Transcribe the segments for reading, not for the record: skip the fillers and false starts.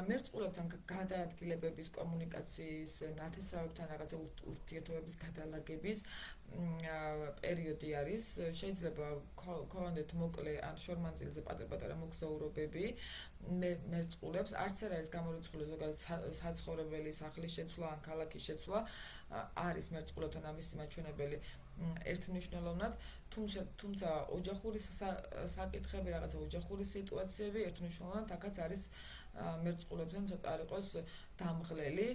მერწყულებთან გადაადგილებების კომუნიკაციის ნათესავებთან რაღაცა ურთიერთობების გადალაგების პერიოდი არის. შეიძლება ქონდეთ მოკლე ან შორმანძილზე პატარ-პატარა მოგზაურობები მერწყულებს. არც არ არის გამორიცხული ზოგადად საცხოვრებელი სახლის შეცვლა ან ქალაქის შეცვლა არის მერწყულებთან ამისი მაჩვენებელი ერთმნიშვნელოვნად, თუმცა ოჯახური საკითხები, რაღაცა ოჯახური სიტუაციები ერთმნიშვნელოვნად აქაც არის მერწყულებთან ცოტა არ იყოს დამღლელი,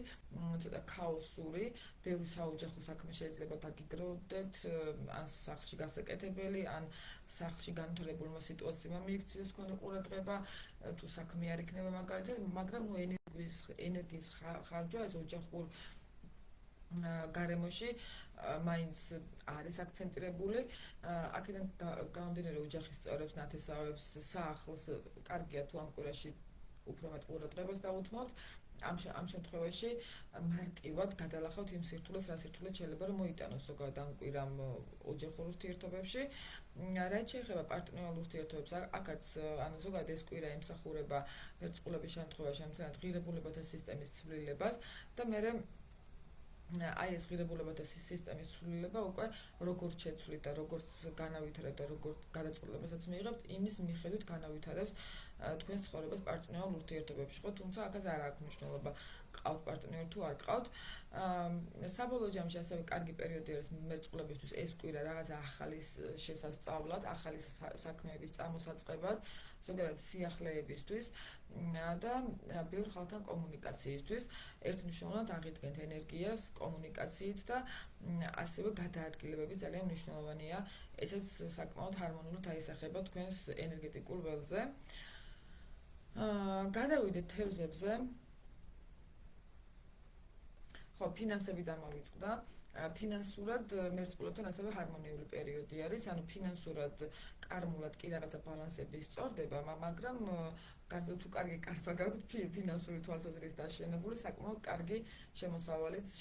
ცოტა ქაოსური, ბევრი საოჯახო საქმე შეიძლება დაგიგროვდეთ, ან სახლში გასაკეთებელი, ან სახლში განვითარებულმა სიტუაციებმა მიიქციოს თქვენი ყურადღება, თუ საქმე არ იქნება მაგალითად, მაგრამ ენერგიის ხარჯვა ეს ოჯახურ გარემოში მაინც არის აქცენტირებული. აქედან გამომდინარე ოჯახის წევრებს, ნათესავებს, სახლს კარგია თუ ამ კვირაში უფრო მეტ ყურადღებას დაუთმობთ. ამ შემთხვევაში მარტივად გადალახავთ იმ სირთულეს, რა სირთულე შეიძლება რომ მოიტანოს ზოგადად ამ კვირამ ოჯახურ ურთიერთობებში. რაც შეეხება პარტნიორულ ურთიერთობებს, აქაც ანუ ზოგადად ეს კვირა ემსახურება მერწყულების შემთხვევაში ამიტომაც ღირებულებათა სისტემის ცვლილებას და მე აი ეს ღირებულებათა სისტემის ცვლილება უკვე როგორც შეცვლით და როგორც განავითარებთ და როგორც გადაწყვეტილებასაც მიიღებთ, იმის მიხედვით განავითარებს თქვენს ცხოვრებას პარტნიორულ ურთიერთობებში, ხო, თუმცა აქაც არ აქვს მნიშვნელობა ყავთ პარტნიორი თუ არ ყავთ. საბოლოო ჯამში ასევე კარგი პერიოდი არის მერწყულებისთვის ეს კვირა რაღაცა ახალის შესასწავლად, ახალი საქმეების წამოსაწყებად, ზოგადად სიახლეებისთვის და ბევრ ხალხთან კომუნიკაციისთვის. ერთმნიშვნელოვნად აღიდგენთ ენერგიას კომუნიკაციით და ასევე გადაადგილებები ძალიან მნიშვნელოვანია. ესეც საკმაოდ ჰარმონიულად აისახება თქვენს ენერგეტიკულ ველზე. გადავიდეთ თევზებზე. ხო, ფინანსები დამავიწყდა. ფინანსურად მერწყულებთან ასევე ჰარმონიული პერიოდი არის, ანუ ფინანსურად კარმულად კი რაღაცა ბალანსები სწორდება, მაგრამ თუ კარგი კარფა გაქვთ ფინანსური თვალსაზრისით დაშენებული, საკმაოდ კარგი შემოსავალიც